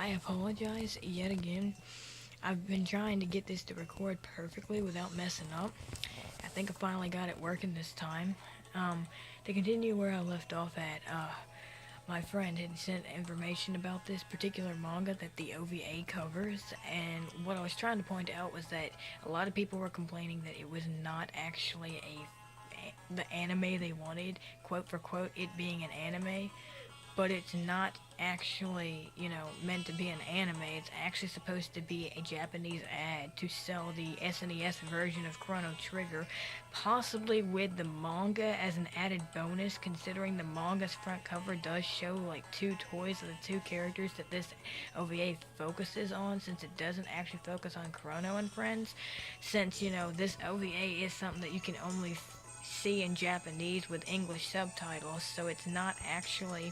I apologize yet again. I've been trying to get this to record perfectly without messing up. I think I finally got it working this time. To continue where I left off at, my friend had sent information about this particular manga that the OVA covers, and what I was trying to point out was that a lot of people were complaining that it was not actually the anime they wanted, quote for quote, it being an anime, but it's not actually, meant to be an anime. It's actually supposed to be a Japanese ad to sell the SNES version of Chrono Trigger, possibly with the manga as an added bonus, considering the manga's front cover does show like two toys of the two characters that this OVA focuses on, since it doesn't actually focus on Chrono and Friends, since, this OVA is something that you can only see in Japanese with English subtitles, so it's not actually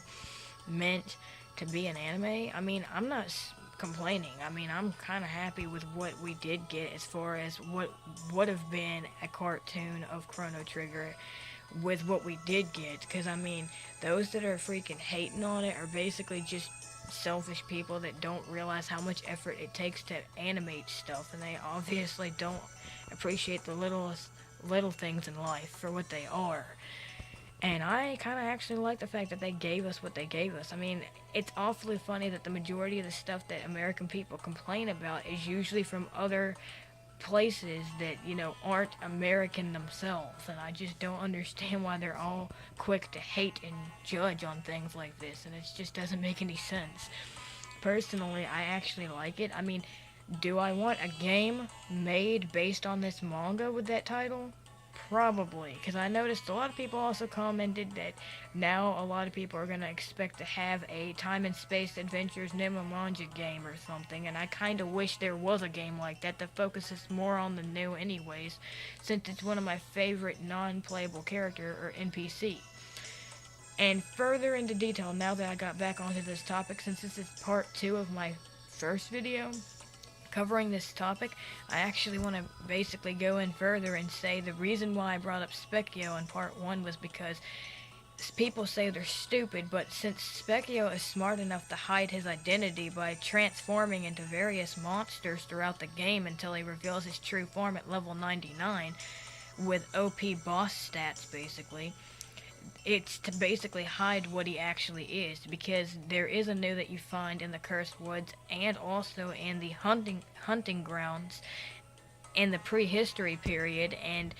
meant to be an anime. I mean, I'm not complaining. I mean, I'm kind of happy with what we did get as far as what would have been a cartoon of Chrono Trigger with what we did get, because I mean, those that are freaking hating on it are basically just selfish people that don't realize how much effort it takes to animate stuff, and they obviously don't appreciate the little things in life for what they are. And I kind of actually like the fact that they gave us what they gave us. I mean, it's awfully funny that the majority of the stuff that American people complain about is usually from other places that, aren't American themselves. And I just don't understand why they're all quick to hate and judge on things like this. And it just doesn't make any sense. Personally, I actually like it. I mean, do I want a game made based on this manga with that title? Probably, because I noticed a lot of people also commented that now a lot of people are going to expect to have a time and space adventures Nemomanja game or something, and I kind of wish there was a game like that that focuses more on the new anyways, since it's one of my favorite non-playable character or NPC. And further into detail, now that I got back onto this topic, since this is part 2 of my first video covering this topic, I actually want to basically go in further and say the reason why I brought up Specchio in part 1 was because people say they're stupid, but since Specchio is smart enough to hide his identity by transforming into various monsters throughout the game until he reveals his true form at level 99 with OP boss stats basically, it's to basically hide what he actually is, because there is a NUU that you find in the Cursed Woods and also in the hunting grounds in the prehistory period, and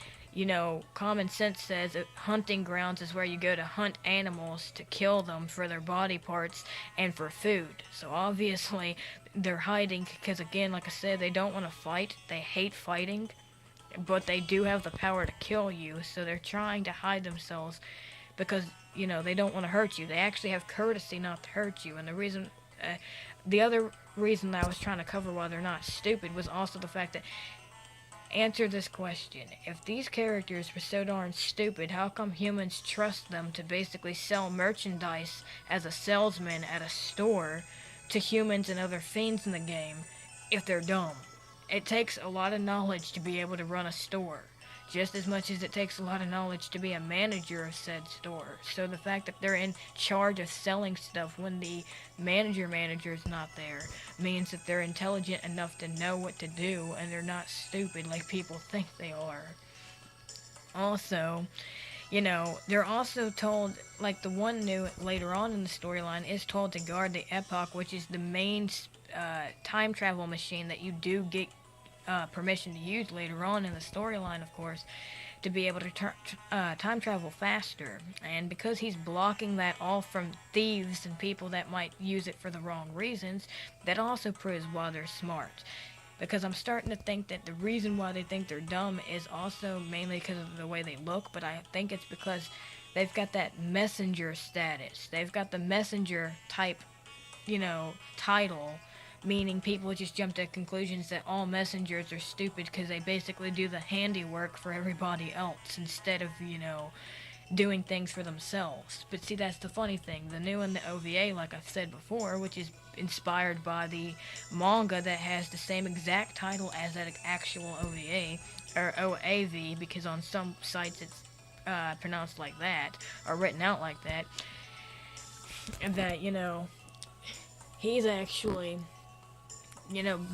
common sense says that hunting grounds is where you go to hunt animals to kill them for their body parts and for food. So obviously they're hiding because, again, like I said, they don't want to fight. They hate fighting, but they do have the power to kill you, so they're trying to hide themselves because, they don't want to hurt you. They actually have courtesy not to hurt you. And the other reason that I was trying to cover why they're not stupid was also the fact that, answer this question, if these characters were so darn stupid, how come humans trust them to basically sell merchandise as a salesman at a store to humans and other fiends in the game if they're dumb? It takes a lot of knowledge to be able to run a store, just as much as it takes a lot of knowledge to be a manager of said store. So the fact that they're in charge of selling stuff when the manager is not there means that they're intelligent enough to know what to do, and they're not stupid like people think they are. Also, they're also told, like the one NUU later on in the storyline is told to guard the Epoch, which is the main time travel machine that you do get permission to use later on in the storyline, of course, to be able to time travel faster. And because he's blocking that off from thieves and people that might use it for the wrong reasons, that also proves why they're smart. Because I'm starting to think that the reason why they think they're dumb is also mainly because of the way they look, but I think it's because they've got that messenger status. They've got the messenger type, title, meaning people just jump to conclusions that all messengers are stupid because they basically do the handiwork for everybody else instead of, doing things for themselves. But see, that's the funny thing. The NUU and the OVA, like I've said before, which is inspired by the manga that has the same exact title as that actual OVA, or OAV, because on some sites it's pronounced like that, or written out like that, that, he's actually,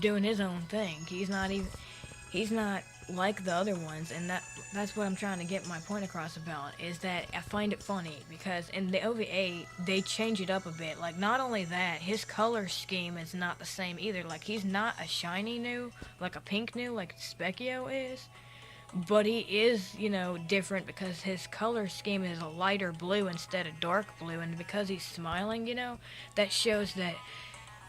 doing his own thing. He's not like the other ones, and that's what I'm trying to get my point across about, is that I find it funny because in the OVA they change it up a bit. Like, not only that, his color scheme is not the same either. Like, he's not a shiny new, like a pink new, like Specchio is, but he is, different because his color scheme is a lighter blue instead of dark blue, and because he's smiling, that shows that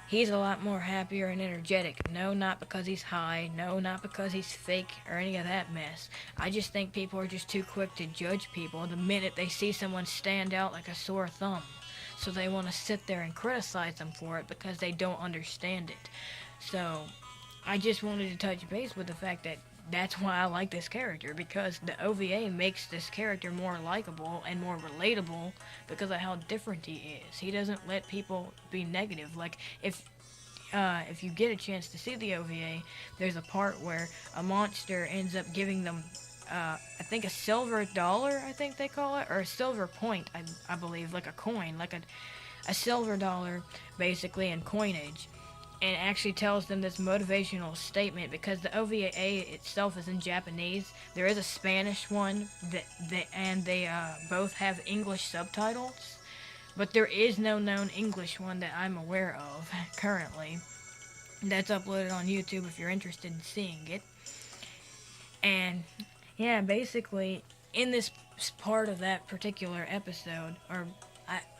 he's a lot more happier and energetic. No, not because he's high. No, not because he's fake or any of that mess. I just think people are just too quick to judge people the minute they see someone stand out like a sore thumb. So they want to sit there and criticize them for it because they don't understand it. So I just wanted to touch base with the fact that that's why I like this character, because the OVA makes this character more likable and more relatable because of how different he is. He doesn't let people be negative. Like, if you get a chance to see the OVA, there's a part where a monster ends up giving them, I think a silver dollar, I think they call it, or a silver point, I believe, like a coin, like a silver dollar, basically, in coinage, and actually tells them this motivational statement, because the OVA itself is in Japanese. There is a Spanish one and they both have English subtitles, but there is no known English one that I'm aware of currently. That's uploaded on YouTube if you're interested in seeing it. And yeah, basically in this part of that particular episode, or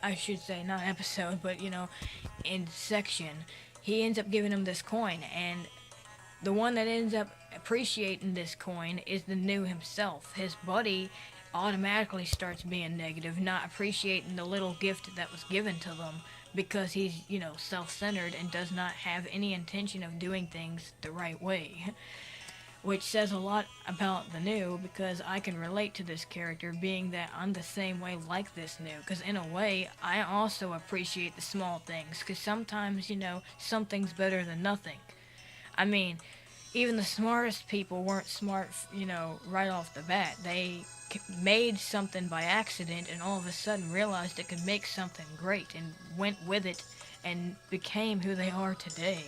I should say not episode, but in section, he ends up giving him this coin, and the one that ends up appreciating this coin is the NUU himself. His buddy automatically starts being negative, not appreciating the little gift that was given to them, because he's, self-centered and does not have any intention of doing things the right way. Which says a lot about the NUU, because I can relate to this character, being that I'm the same way like this NUU. Because in a way, I also appreciate the small things, because sometimes, something's better than nothing. I mean, even the smartest people weren't smart, right off the bat. They made something by accident and all of a sudden realized it could make something great and went with it and became who they are today.